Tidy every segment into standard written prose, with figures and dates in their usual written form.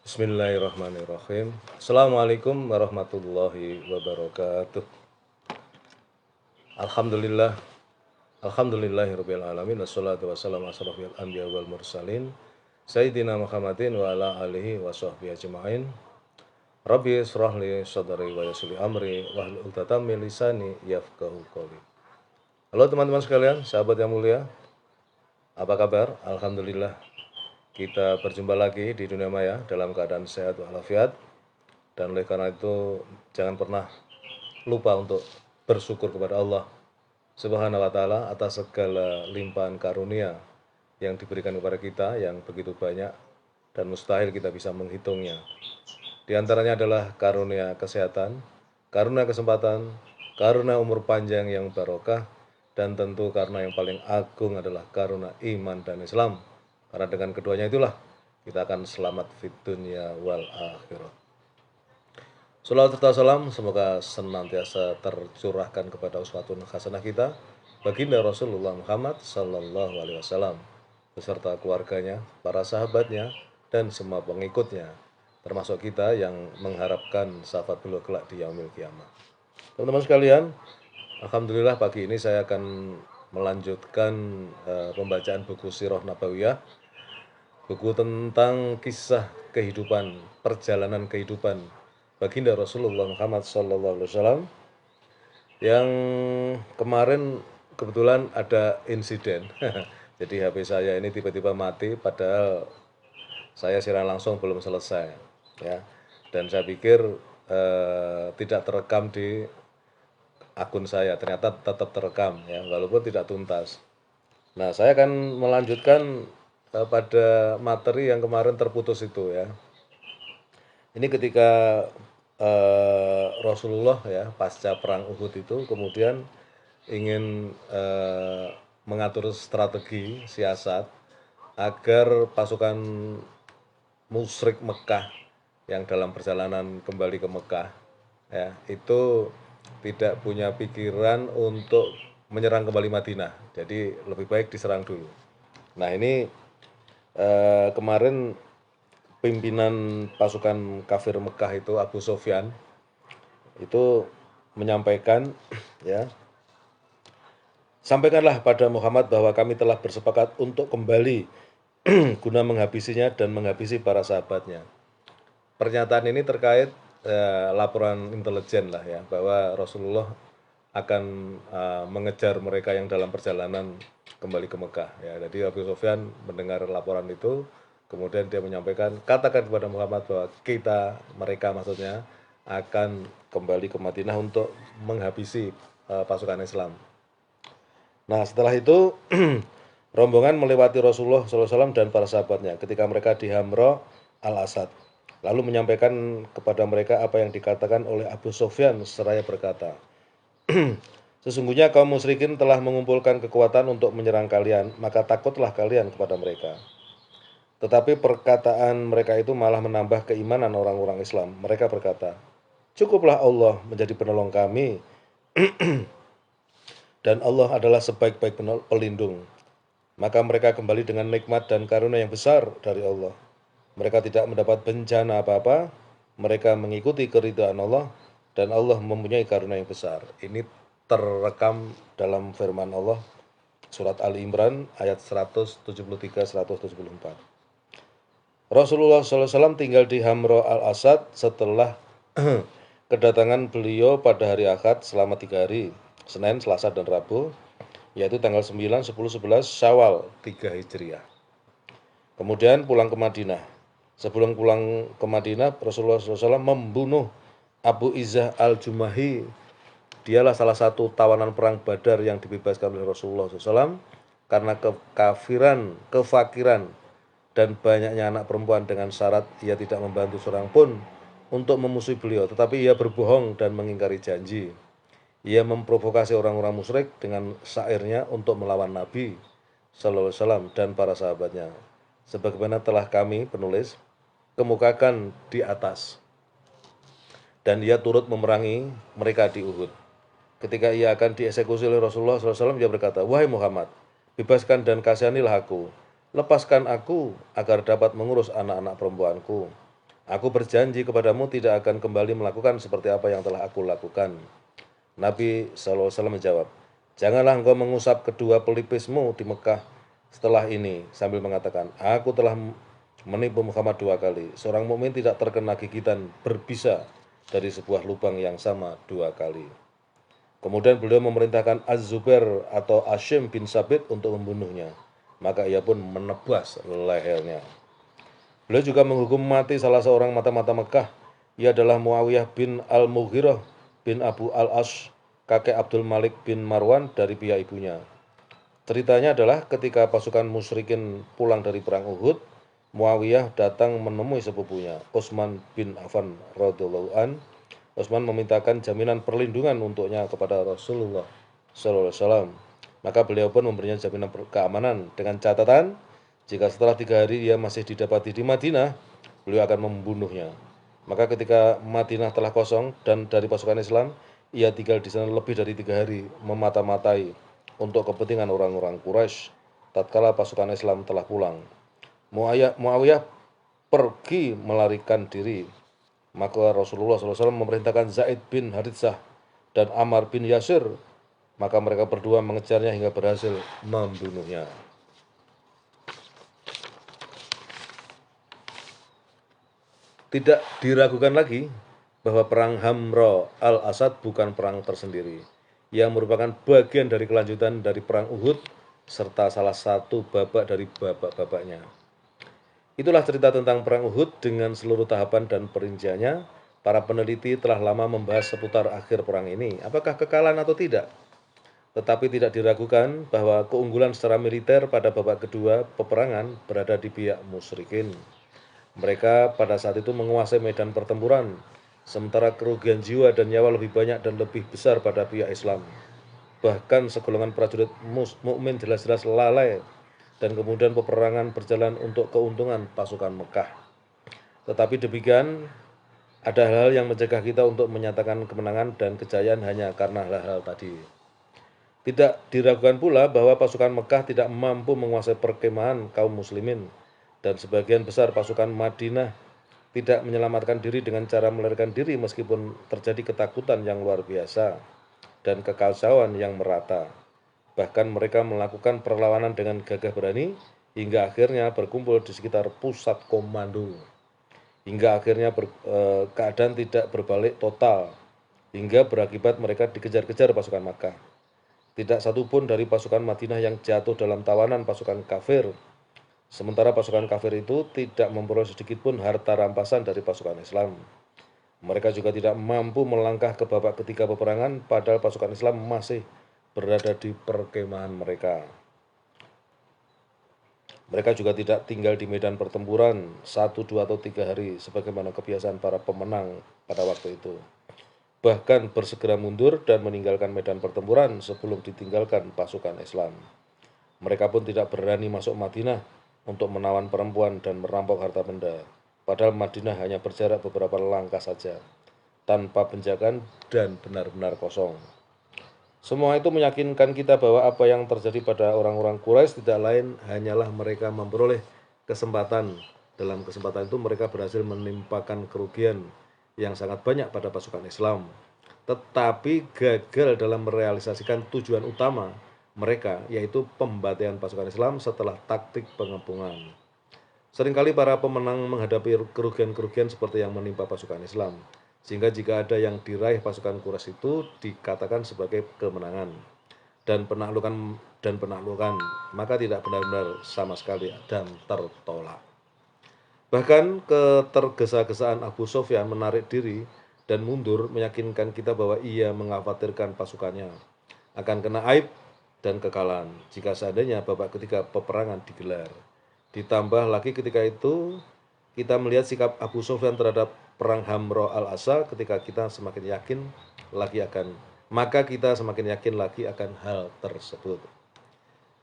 Bismillahirrahmanirrahim. Assalamualaikum warahmatullahi wabarakatuh. Alhamdulillah. Alhamdulillahirabbil alamin wassalatu wassalamu asrofil anbiya wal mursalin Sayyidina Muhammadin wa ala alihi wa sahbihi ajma'in. Rabbi israh li sadri wa yassir li amri wahlul 'uqdatam min lisani yafqahu qawli. Halo teman-teman sekalian, sahabat yang mulia. Apa kabar? Alhamdulillah. Kita berjumpa lagi di dunia maya dalam keadaan sehat walafiat. Dan oleh karena itu jangan pernah lupa untuk bersyukur kepada Allah Subhanahu wa taala atas segala limpahan karunia yang diberikan kepada kita yang begitu banyak dan mustahil kita bisa menghitungnya. Di antaranya adalah karunia kesehatan, karunia kesempatan, karunia umur panjang yang barokah, dan tentu karena yang paling agung adalah karunia iman dan Islam. Karena dengan keduanya itulah kita akan selamat fid dunya wal akhirah. Shalawat serta salam semoga senantiasa tercurahkan kepada uswatun hasanah kita baginda Rasulullah Muhammad sallallahu alaihi wasallam beserta keluarganya, para sahabatnya, dan semua pengikutnya, termasuk kita yang mengharapkan syafaat beliau kelak di yaumil qiyamah. Teman-teman sekalian, alhamdulillah pagi ini saya akan melanjutkan pembacaan buku Sirah Nabawiyah, buku tentang kisah kehidupan, perjalanan kehidupan baginda Rasulullah Muhammad SAW, yang kemarin kebetulan ada insiden. Jadi HP saya ini tiba-tiba mati, padahal saya siaran langsung belum selesai, ya. Dan saya pikir tidak terekam di akun saya, ternyata tetap terekam, ya, walaupun tidak tuntas. Nah, saya akan melanjutkan pada materi yang kemarin terputus itu, ya. Ini ketika Rasulullah, ya, pasca perang Uhud itu kemudian ingin mengatur strategi siasat agar pasukan musyrik Mekah yang dalam perjalanan kembali ke Mekah, ya, itu tidak punya pikiran untuk menyerang kembali Madinah. Jadi lebih baik diserang dulu. Nah, ini kemarin pimpinan pasukan kafir Mekah itu Abu Sufyan itu menyampaikan, ya, sampaikanlah pada Muhammad bahwa kami telah bersepakat untuk kembali guna menghabisinya dan menghabisi para sahabatnya. Pernyataan ini terkait laporan intelijen lah, ya, bahwa Rasulullah akan mengejar mereka yang dalam perjalanan kembali ke Mekah, ya. Jadi Abu Sufyan mendengar laporan itu, kemudian dia menyampaikan, katakan kepada Muhammad bahwa mereka maksudnya akan kembali ke Madinah untuk menghabisi pasukan Islam. Nah, setelah itu rombongan melewati Rasulullah SAW dan para sahabatnya ketika mereka di Hamra al-Asad, lalu menyampaikan kepada mereka apa yang dikatakan oleh Abu Sufyan seraya berkata, sesungguhnya kaum musyrikin telah mengumpulkan kekuatan untuk menyerang kalian, maka takutlah kalian kepada mereka. Tetapi perkataan mereka itu malah menambah keimanan orang-orang Islam. Mereka berkata, cukuplah Allah menjadi penolong kami, dan Allah adalah sebaik-baik pelindung. Maka mereka kembali dengan nikmat dan karunia yang besar dari Allah. Mereka tidak mendapat bencana apa-apa, mereka mengikuti keridhaan Allah, dan Allah mempunyai karunia yang besar. Ini terekam dalam firman Allah, surat Ali Imran ayat 173-174. Rasulullah SAW tinggal di Hamra al-Asad setelah kedatangan beliau pada hari Ahad selama 3 hari, Senin, Selasa, dan Rabu, yaitu tanggal 9, 10, 11 Syawal 3 Hijriah. Kemudian pulang ke Madinah. Sebelum pulang ke Madinah, Rasulullah SAW membunuh Abu Izzah al-Jumahi. Dialah salah satu tawanan perang Badar yang dibebaskan oleh Rasulullah SAW karena kefakiran, dan banyaknya anak perempuan, dengan syarat ia tidak membantu seorang pun untuk memusuhi beliau, tetapi ia berbohong dan mengingkari janji. Ia memprovokasi orang-orang musyrik dengan syairnya untuk melawan Nabi Sallallahu Alaihi Wasallam dan para sahabatnya, sebagaimana telah kami penulis kemukakan di atas. Dan ia turut memerangi mereka di Uhud. Ketika ia akan dieksekusi oleh Rasulullah SAW, ia berkata, wahai Muhammad, bebaskan dan kasihanilah aku, lepaskan aku agar dapat mengurus anak-anak perempuanku. Aku berjanji kepadamu tidak akan kembali melakukan seperti apa yang telah aku lakukan. Nabi SAW menjawab, janganlah engkau mengusap kedua pelipismu di Mekah setelah ini, sambil mengatakan, aku telah menipu Muhammad 2 kali. Seorang mukmin tidak terkena gigitan berbisa dari sebuah lubang yang sama 2 kali. Kemudian beliau memerintahkan Az-Zubair atau Asyim bin Sabit untuk membunuhnya. Maka ia pun menebas lehernya. Beliau juga menghukum mati salah seorang mata-mata Mekah. Ia adalah Muawiyah bin Al-Mughirah bin Abu Al-As, kakek Abdul Malik bin Marwan dari pihak ibunya. Ceritanya adalah ketika pasukan musyrikin pulang dari perang Uhud, Muawiyah datang menemui sepupunya, Utsman bin Affan radhiyallahu an. Utsman memintakan jaminan perlindungan untuknya kepada Rasulullah SAW. Maka beliau pun memberinya jaminan keamanan dengan catatan, jika setelah 3 hari ia masih didapati di Madinah, beliau akan membunuhnya. Maka ketika Madinah telah kosong dan dari pasukan Islam, ia tinggal di sana lebih dari 3 hari, memata-matai untuk kepentingan orang-orang Quraisy. Tatkala pasukan Islam telah pulang, Muawiyah pergi melarikan diri. Maka Rasulullah SAW memerintahkan Zaid bin Haritsah dan Ammar bin Yasir. Maka mereka berdua mengejarnya hingga berhasil membunuhnya. Tidak diragukan lagi bahwa perang Hamra al-Asad bukan perang tersendiri, yang merupakan bagian dari kelanjutan dari perang Uhud serta salah satu babak dari babak-babaknya. Itulah cerita tentang perang Uhud dengan seluruh tahapan dan perinciannya. Para peneliti telah lama membahas seputar akhir perang ini, apakah kekalahan atau tidak. Tetapi tidak diragukan bahwa keunggulan secara militer pada babak kedua peperangan berada di pihak musyrikin. Mereka pada saat itu menguasai medan pertempuran, sementara kerugian jiwa dan nyawa lebih banyak dan lebih besar pada pihak Islam. Bahkan segolongan prajurit mukmin jelas-jelas lalai, dan kemudian peperangan berjalan untuk keuntungan pasukan Mekah. Tetapi demikian, ada hal-hal yang mencegah kita untuk menyatakan kemenangan dan kejayaan hanya karena hal-hal tadi. Tidak diragukan pula bahwa pasukan Mekah tidak mampu menguasai perkemahan kaum muslimin, dan sebagian besar pasukan Madinah tidak menyelamatkan diri dengan cara melarikan diri meskipun terjadi ketakutan yang luar biasa dan kekacauan yang merata. Bahkan mereka melakukan perlawanan dengan gagah berani hingga akhirnya berkumpul di sekitar pusat komando. Hingga akhirnya keadaan tidak berbalik total, hingga berakibat mereka dikejar-kejar pasukan Makkah. Tidak satupun dari pasukan Madinah yang jatuh dalam tawanan pasukan kafir. Sementara pasukan kafir itu tidak memperoleh sedikit pun harta rampasan dari pasukan Islam. Mereka juga tidak mampu melangkah ke babak ketiga peperangan, padahal pasukan Islam masih berada di perkemahan mereka. Mereka juga tidak tinggal di medan pertempuran 1, 2, atau 3 hari sebagaimana kebiasaan para pemenang pada waktu itu. Bahkan bersegera mundur dan meninggalkan medan pertempuran sebelum ditinggalkan pasukan Islam. Mereka pun tidak berani masuk Madinah untuk menawan perempuan dan merampok harta benda. Padahal Madinah hanya berjarak beberapa langkah saja, tanpa penjagaan dan benar-benar kosong. Semua itu meyakinkan kita bahwa apa yang terjadi pada orang-orang Quraisy tidak lain hanyalah mereka memperoleh kesempatan. Dalam kesempatan itu mereka berhasil menimpakan kerugian yang sangat banyak pada pasukan Islam, tetapi gagal dalam merealisasikan tujuan utama mereka, yaitu pembantaian pasukan Islam setelah taktik pengepungan. Seringkali para pemenang menghadapi kerugian-kerugian seperti yang menimpa pasukan Islam, sehingga jika ada yang diraih pasukan Quraisy itu dikatakan sebagai kemenangan dan penaklukan, maka tidak benar-benar sama sekali dan tertolak. Bahkan ketergesa-gesaan Abu Sufyan menarik diri dan mundur meyakinkan kita bahwa ia mengkhawatirkan pasukannya akan kena aib dan kekalahan jika seandainya babak ketiga peperangan digelar. Ditambah lagi ketika itu kita melihat sikap Abu Sufyan terhadap perang Hamra al-Asa ketika kita semakin yakin lagi akan hal tersebut.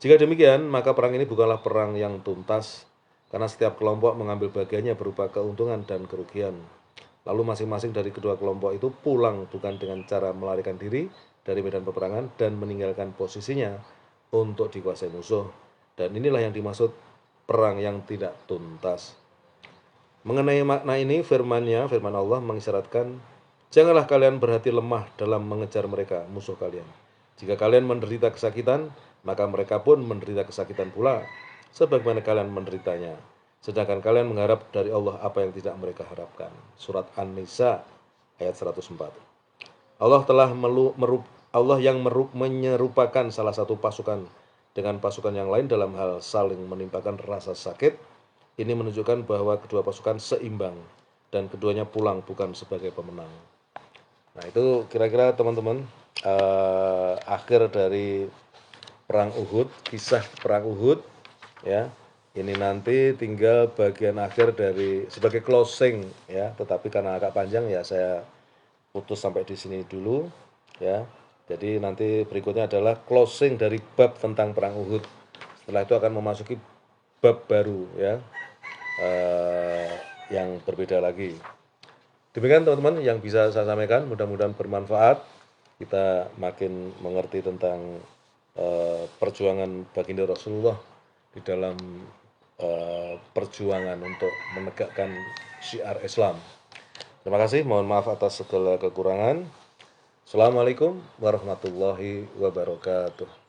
Jika demikian, maka perang ini bukanlah perang yang tuntas, karena setiap kelompok mengambil bagiannya berupa keuntungan dan kerugian. Lalu masing-masing dari kedua kelompok itu pulang bukan dengan cara melarikan diri dari medan peperangan dan meninggalkan posisinya untuk dikuasai musuh. Dan inilah yang dimaksud perang yang tidak tuntas. Mengenai makna ini firman Allah mengisyaratkan, janganlah kalian berhati lemah dalam mengejar mereka, musuh kalian. Jika kalian menderita kesakitan, maka mereka pun menderita kesakitan pula, sebagaimana kalian menderitanya. Sedangkan kalian mengharap dari Allah apa yang tidak mereka harapkan. Surat An-Nisa ayat 104. Allah yang menyerupakan salah satu pasukan dengan pasukan yang lain dalam hal saling menimpakan rasa sakit. Ini menunjukkan bahwa kedua pasukan seimbang dan keduanya pulang bukan sebagai pemenang. Nah, itu kira-kira teman-teman akhir dari perang Uhud, kisah perang Uhud ya. Ini nanti tinggal bagian akhir dari sebagai closing ya, tetapi karena agak panjang ya saya putus sampai di sini dulu ya. Jadi nanti berikutnya adalah closing dari bab tentang perang Uhud. Setelah itu akan memasuki bab baru ya, yang berbeda lagi. Demikian teman-teman yang bisa saya sampaikan, mudah-mudahan bermanfaat. Kita makin mengerti tentang perjuangan baginda Rasulullah di dalam perjuangan untuk menegakkan syiar Islam. Terima kasih, mohon maaf atas segala kekurangan. Assalamualaikum warahmatullahi wabarakatuh.